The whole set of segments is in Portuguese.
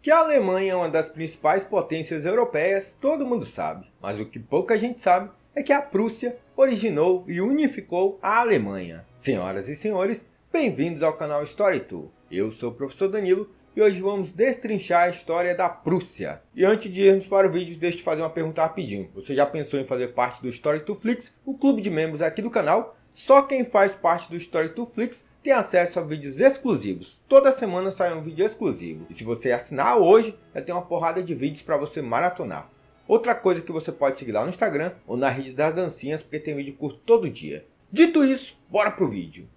Que a Alemanha é uma das principais potências europeias, todo mundo sabe, mas o que pouca gente sabe é que a Prússia originou e unificou a Alemanha. Senhoras e senhores, bem-vindos ao canal Story2. Eu sou o professor Danilo e hoje vamos destrinchar a história da Prússia. E antes de irmos para o vídeo, deixa eu te fazer uma pergunta rapidinho. Você já pensou em fazer parte do Story2Flix, o clube de membros aqui do canal? Só quem faz parte do Story2Flix tem acesso a vídeos exclusivos. Toda semana sai um vídeo exclusivo. E se você assinar hoje, já tem uma porrada de vídeos para você maratonar. Outra coisa que você pode seguir lá no Instagram ou na rede das dancinhas, porque tem vídeo curto todo dia. Dito isso, bora pro vídeo.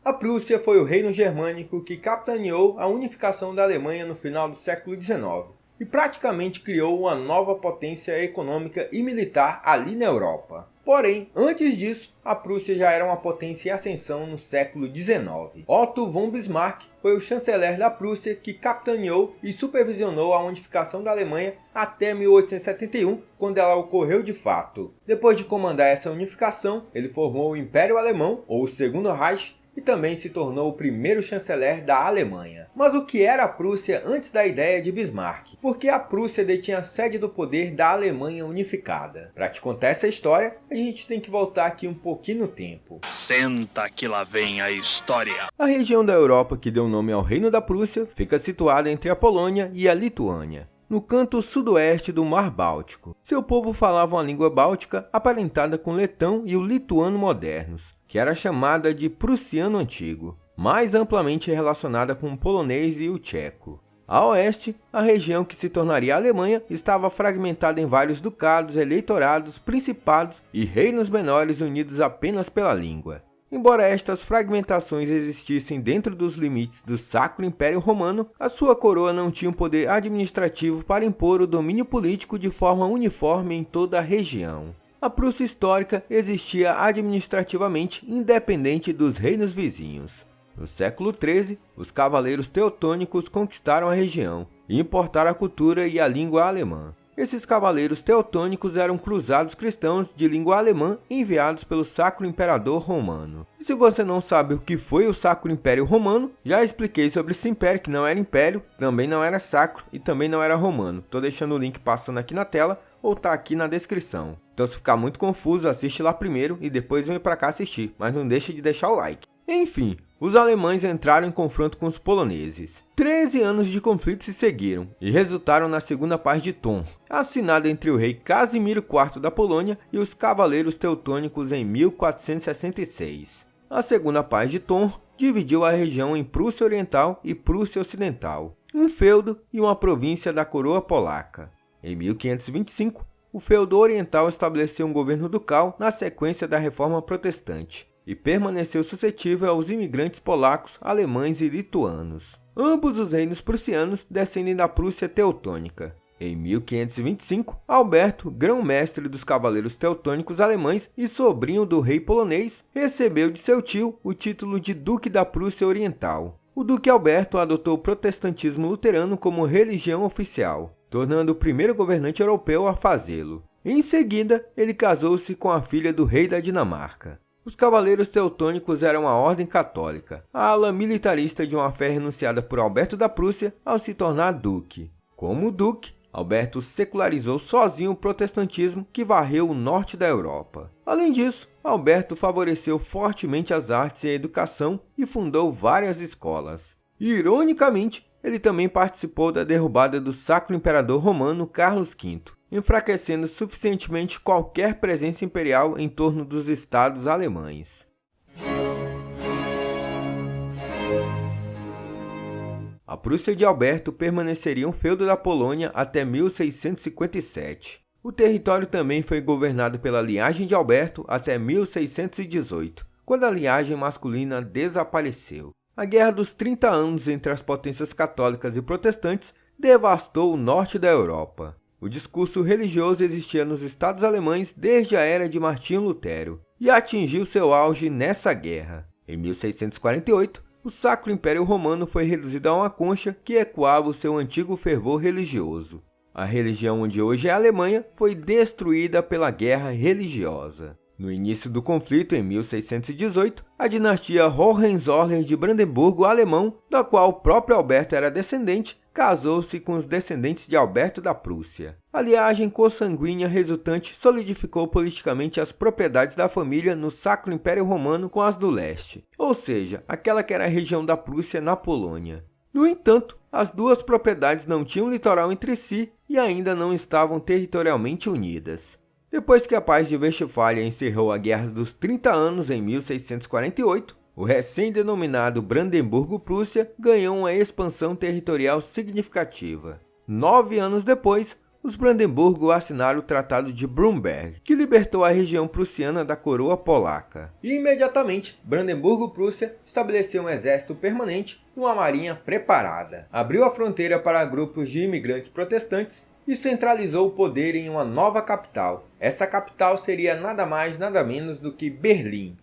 A Prússia foi o reino germânico que capitaneou a unificação da Alemanha no final do século XIX. E praticamente criou uma nova potência econômica e militar ali na Europa. Porém, antes disso, a Prússia já era uma potência em ascensão no século XIX. Otto von Bismarck foi o chanceler da Prússia que capitaneou e supervisionou a unificação da Alemanha até 1871, quando ela ocorreu de fato. Depois de comandar essa unificação, ele formou o Império Alemão, ou o Segundo Reich, e também se tornou o primeiro chanceler da Alemanha. Mas o que era a Prússia antes da ideia de Bismarck? Porque a Prússia detinha a sede do poder da Alemanha unificada. Para te contar essa história, a gente tem que voltar aqui um pouquinho no tempo. Senta que lá vem a história. A região da Europa que deu nome ao Reino da Prússia fica situada entre a Polônia e a Lituânia, no canto sudoeste do Mar Báltico. Seu povo falava uma língua báltica aparentada com o letão e o lituano modernos, que era chamada de prussiano antigo, mais amplamente relacionada com o polonês e o tcheco. A oeste, a região que se tornaria a Alemanha estava fragmentada em vários ducados, eleitorados, principados e reinos menores unidos apenas pela língua. Embora estas fragmentações existissem dentro dos limites do Sacro Império Romano, a sua coroa não tinha um poder administrativo para impor o domínio político de forma uniforme em toda a região. A Prússia histórica existia administrativamente independente dos reinos vizinhos. No século XIII, os cavaleiros teutônicos conquistaram a região e importaram a cultura e a língua alemã. Esses cavaleiros teutônicos eram cruzados cristãos de língua alemã enviados pelo Sacro Imperador Romano. E se você não sabe o que foi o Sacro Império Romano, já expliquei sobre esse império que não era império, também não era sacro e também não era romano. Tô deixando o link passando aqui na tela ou tá aqui na descrição. Então se ficar muito confuso, assiste lá primeiro e depois vem pra cá assistir, mas não deixa de deixar o like. Enfim, os alemães entraram em confronto com os poloneses. 13 anos de conflito se seguiram e resultaram na Segunda Paz de Thon, assinada entre o rei Casimiro IV da Polônia e os cavaleiros teutônicos em 1466. A Segunda Paz de Thon dividiu a região em Prússia Oriental e Prússia Ocidental, um feudo e uma província da coroa polaca. Em 1525, o feudo oriental estabeleceu um governo ducal na sequência da Reforma Protestante e permaneceu suscetível aos imigrantes polacos, alemães e lituanos. Ambos os reinos prussianos descendem da Prússia teutônica. Em 1525, Alberto, grão-mestre dos cavaleiros teutônicos alemães e sobrinho do rei polonês, recebeu de seu tio o título de Duque da Prússia Oriental. O Duque Alberto adotou o protestantismo luterano como religião oficial, tornando o primeiro governante europeu a fazê-lo. Em seguida, ele casou-se com a filha do rei da Dinamarca. Os cavaleiros teutônicos eram a ordem católica, a ala militarista de uma fé renunciada por Alberto da Prússia ao se tornar duque. Como duque, Alberto secularizou sozinho o protestantismo que varreu o norte da Europa. Além disso, Alberto favoreceu fortemente as artes e a educação e fundou várias escolas. Ironicamente, ele também participou da derrubada do Sacro Imperador Romano Carlos V, enfraquecendo suficientemente qualquer presença imperial em torno dos estados alemães. A Prússia de Alberto permaneceria um feudo da Polônia até 1657. O território também foi governado pela linhagem de Alberto até 1618, quando a linhagem masculina desapareceu. A Guerra dos 30 Anos entre as potências católicas e protestantes devastou o norte da Europa. O discurso religioso existia nos estados alemães desde a era de Martinho Lutero e atingiu seu auge nessa guerra. Em 1648, o Sacro Império Romano foi reduzido a uma concha que ecoava o seu antigo fervor religioso. A religião onde hoje é a Alemanha foi destruída pela guerra religiosa. No início do conflito, em 1618, a dinastia Hohenzollern de Brandemburgo alemão, da qual o próprio Alberto era descendente, casou-se com os descendentes de Alberto da Prússia. A liagem consanguínea resultante solidificou politicamente as propriedades da família no Sacro Império Romano com as do leste, ou seja, aquela que era a região da Prússia na Polônia. No entanto, as duas propriedades não tinham litoral entre si e ainda não estavam territorialmente unidas. Depois que a Paz de Westfália encerrou a Guerra dos 30 Anos em 1648, o recém-denominado Brandemburgo-Prússia ganhou uma expansão territorial significativa. 9 anos depois, os Brandemburgo assinaram o Tratado de Brunberg, que libertou a região prussiana da coroa polaca. E imediatamente, Brandemburgo-Prússia estabeleceu um exército permanente e uma marinha preparada. Abriu a fronteira para grupos de imigrantes protestantes e centralizou o poder em uma nova capital. Essa capital seria nada mais nada menos do que Berlim.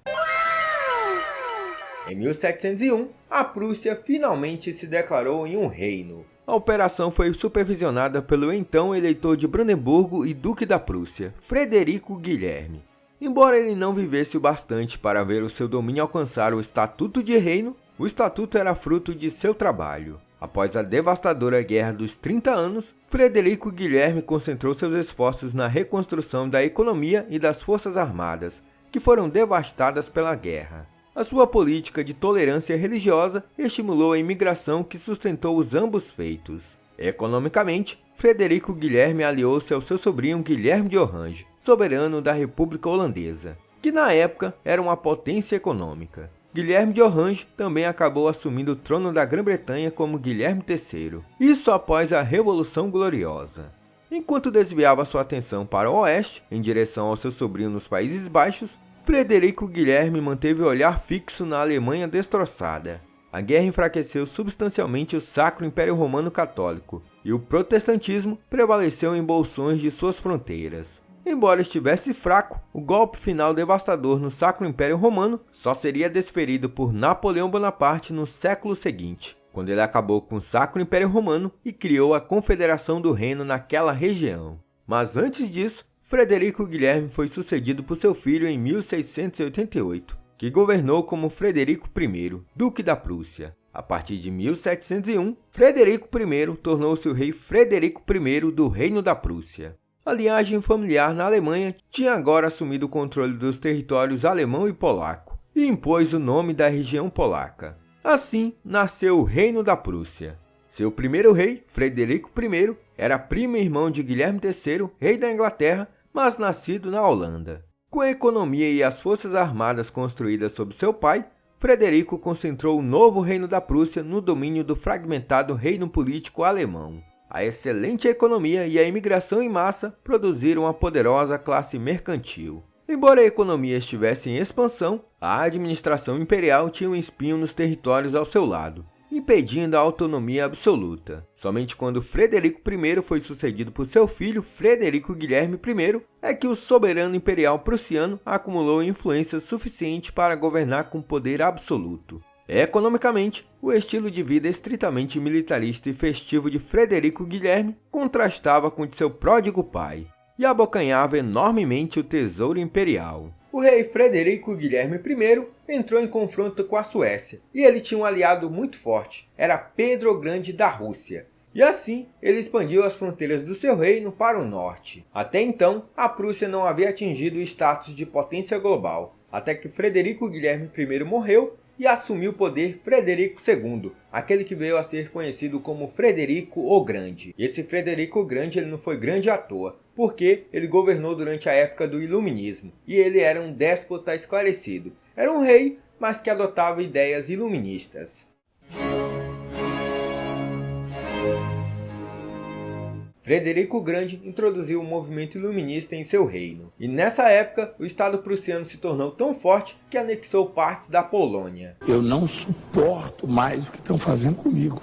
Em 1701, a Prússia finalmente se declarou em um reino. A operação foi supervisionada pelo então eleitor de Brandemburgo e Duque da Prússia, Frederico Guilherme. Embora ele não vivesse o bastante para ver o seu domínio alcançar o Estatuto de Reino, o Estatuto era fruto de seu trabalho. Após a devastadora Guerra dos 30 Anos, Frederico Guilherme concentrou seus esforços na reconstrução da economia e das forças armadas, que foram devastadas pela guerra. A sua política de tolerância religiosa estimulou a imigração que sustentou os ambos feitos. Economicamente, Frederico Guilherme aliou-se ao seu sobrinho Guilherme de Orange, soberano da República Holandesa, que na época era uma potência econômica. Guilherme de Orange também acabou assumindo o trono da Grã-Bretanha como Guilherme III, isso após a Revolução Gloriosa. Enquanto desviava sua atenção para o oeste, em direção ao seu sobrinho nos Países Baixos, Frederico Guilherme manteve o olhar fixo na Alemanha destroçada. A guerra enfraqueceu substancialmente o Sacro Império Romano Católico, e o protestantismo prevaleceu em bolsões de suas fronteiras. Embora estivesse fraco, o golpe final devastador no Sacro Império Romano só seria desferido por Napoleão Bonaparte no século seguinte, quando ele acabou com o Sacro Império Romano e criou a Confederação do Reino naquela região. Mas antes disso, Frederico Guilherme foi sucedido por seu filho em 1688, que governou como Frederico I, Duque da Prússia. A partir de 1701, Frederico I tornou-se o rei Frederico I do Reino da Prússia. A linhagem familiar na Alemanha tinha agora assumido o controle dos territórios alemão e polaco, e impôs o nome da região polaca. Assim, nasceu o Reino da Prússia. Seu primeiro rei, Frederico I, era primo e irmão de Guilherme III, rei da Inglaterra, mas nascido na Holanda. Com a economia e as forças armadas construídas sob seu pai, Frederico concentrou o novo Reino da Prússia no domínio do fragmentado reino político alemão. A excelente economia e a imigração em massa produziram uma poderosa classe mercantil. Embora a economia estivesse em expansão, a administração imperial tinha um espinho nos territórios ao seu lado, impedindo a autonomia absoluta. Somente quando Frederico I foi sucedido por seu filho Frederico Guilherme I é que o soberano imperial prussiano acumulou influência suficiente para governar com poder absoluto. Economicamente, o estilo de vida estritamente militarista e festivo de Frederico Guilherme contrastava com o de seu pródigo pai, e abocanhava enormemente o tesouro imperial. O rei Frederico Guilherme I entrou em confronto com a Suécia, e ele tinha um aliado muito forte, era Pedro o Grande da Rússia. E assim, ele expandiu as fronteiras do seu reino para o norte. Até então, a Prússia não havia atingido o status de potência global, até que Frederico Guilherme I morreu e assumiu o poder Frederico II, aquele que veio a ser conhecido como Frederico o Grande. E esse Frederico o Grande ele não foi grande à toa, porque ele governou durante a época do Iluminismo, e ele era um déspota esclarecido. Era um rei, mas que adotava ideias iluministas. Frederico o Grande introduziu o movimento iluminista em seu reino, e nessa época o Estado prussiano se tornou tão forte que anexou partes da Polônia. Eu não suporto mais o que estão fazendo comigo.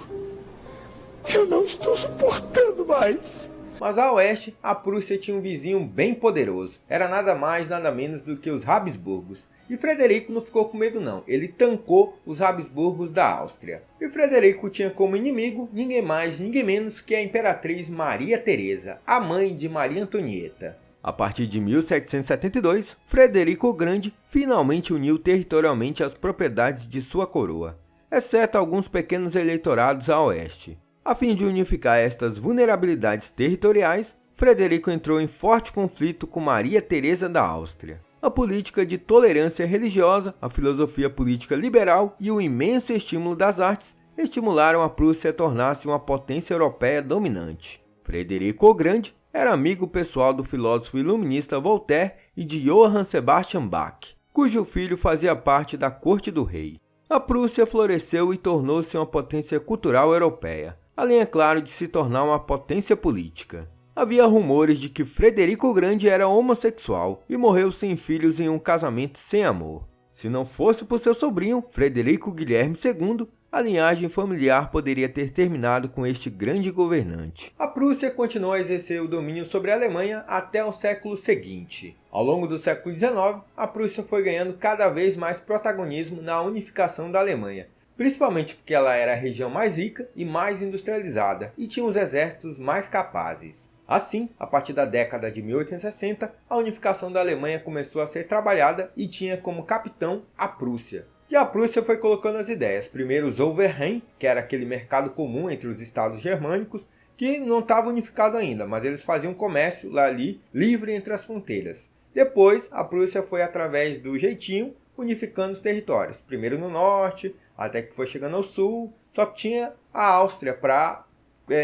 Eu não estou suportando mais. Mas a oeste, a Prússia tinha um vizinho bem poderoso. Era nada mais, nada menos do que os Habsburgos. E Frederico não ficou com medo não, ele tancou os Habsburgos da Áustria. E Frederico tinha como inimigo ninguém mais, ninguém menos que a imperatriz Maria Teresa, a mãe de Maria Antonieta. A partir de 1772, Frederico o Grande finalmente uniu territorialmente as propriedades de sua coroa, exceto alguns pequenos eleitorados a oeste. A fim de unificar estas vulnerabilidades territoriais, Frederico entrou em forte conflito com Maria Teresa da Áustria. A política de tolerância religiosa, a filosofia política liberal e o imenso estímulo das artes estimularam a Prússia a tornar-se uma potência europeia dominante. Frederico o Grande era amigo pessoal do filósofo iluminista Voltaire e de Johann Sebastian Bach, cujo filho fazia parte da corte do rei. A Prússia floresceu e tornou-se uma potência cultural europeia, além, é claro, de se tornar uma potência política. Havia rumores de que Frederico o Grande era homossexual e morreu sem filhos em um casamento sem amor. Se não fosse por seu sobrinho, Frederico Guilherme II, a linhagem familiar poderia ter terminado com este grande governante. A Prússia continuou a exercer o domínio sobre a Alemanha até o século seguinte. Ao longo do século XIX, a Prússia foi ganhando cada vez mais protagonismo na unificação da Alemanha, principalmente porque ela era a região mais rica e mais industrializada e tinha os exércitos mais capazes. Assim, a partir da década de 1860, a unificação da Alemanha começou a ser trabalhada e tinha como capitão a Prússia. E a Prússia foi colocando as ideias. Primeiro os Zollverein, que era aquele mercado comum entre os estados germânicos, que não estava unificado ainda, mas eles faziam comércio lá ali, livre entre as fronteiras. Depois, a Prússia foi através do jeitinho, unificando os territórios. Primeiro no norte, até que foi chegando ao sul, só que tinha a Áustria para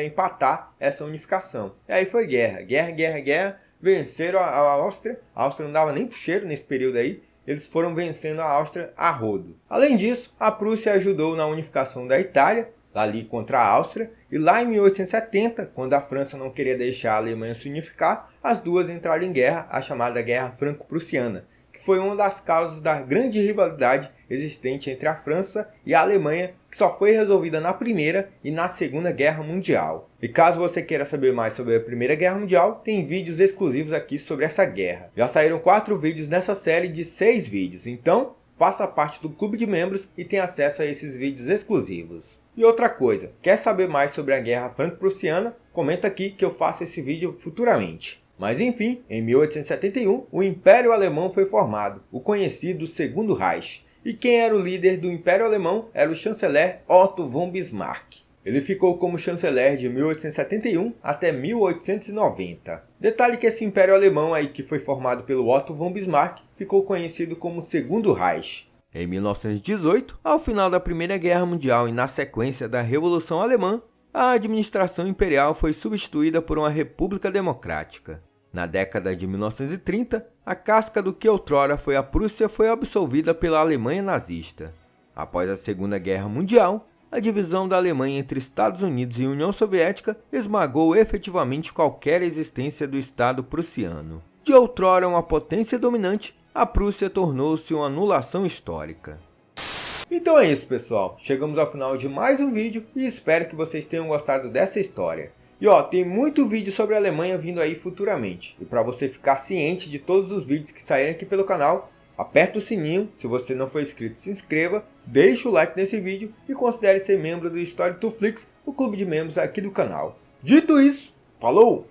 empatar essa unificação. E aí foi guerra, venceram a Áustria não dava nem pro cheiro nesse período aí, eles foram vencendo a Áustria a rodo. Além disso, a Prússia ajudou na unificação da Itália, ali contra a Áustria, e lá em 1870, quando a França não queria deixar a Alemanha se unificar, as duas entraram em guerra, a chamada Guerra Franco-Prussiana, que foi uma das causas da grande rivalidade existente entre a França e a Alemanha, que só foi resolvida na Primeira e na Segunda Guerra Mundial. E caso você queira saber mais sobre a Primeira Guerra Mundial, tem vídeos exclusivos aqui sobre essa guerra. Já saíram 4 vídeos nessa série de 6 vídeos, então faça parte do clube de membros e tenha acesso a esses vídeos exclusivos. E outra coisa, quer saber mais sobre a Guerra Franco-Prussiana? Comenta aqui que eu faço esse vídeo futuramente. Mas enfim, em 1871, o Império Alemão foi formado, o conhecido Segundo Reich. E quem era o líder do Império Alemão era o chanceler Otto von Bismarck. Ele ficou como chanceler de 1871 até 1890. Detalhe que esse Império Alemão aí que foi formado pelo Otto von Bismarck ficou conhecido como Segundo Reich. Em 1918, ao final da Primeira Guerra Mundial e na sequência da Revolução Alemã, a administração imperial foi substituída por uma república democrática. Na década de 1930, a casca do que outrora foi a Prússia foi absorvida pela Alemanha nazista. Após a Segunda Guerra Mundial, a divisão da Alemanha entre Estados Unidos e União Soviética esmagou efetivamente qualquer existência do Estado prussiano. De outrora uma potência dominante, a Prússia tornou-se uma anulação histórica. Então é isso, pessoal. Chegamos ao final de mais um vídeo e espero que vocês tenham gostado dessa história. E tem muito vídeo sobre a Alemanha vindo aí futuramente. E para você ficar ciente de todos os vídeos que saírem aqui pelo canal, aperta o sininho, se você não for inscrito, se inscreva, deixa o like nesse vídeo e considere ser membro do Story2Flix, o clube de membros aqui do canal. Dito isso, falou!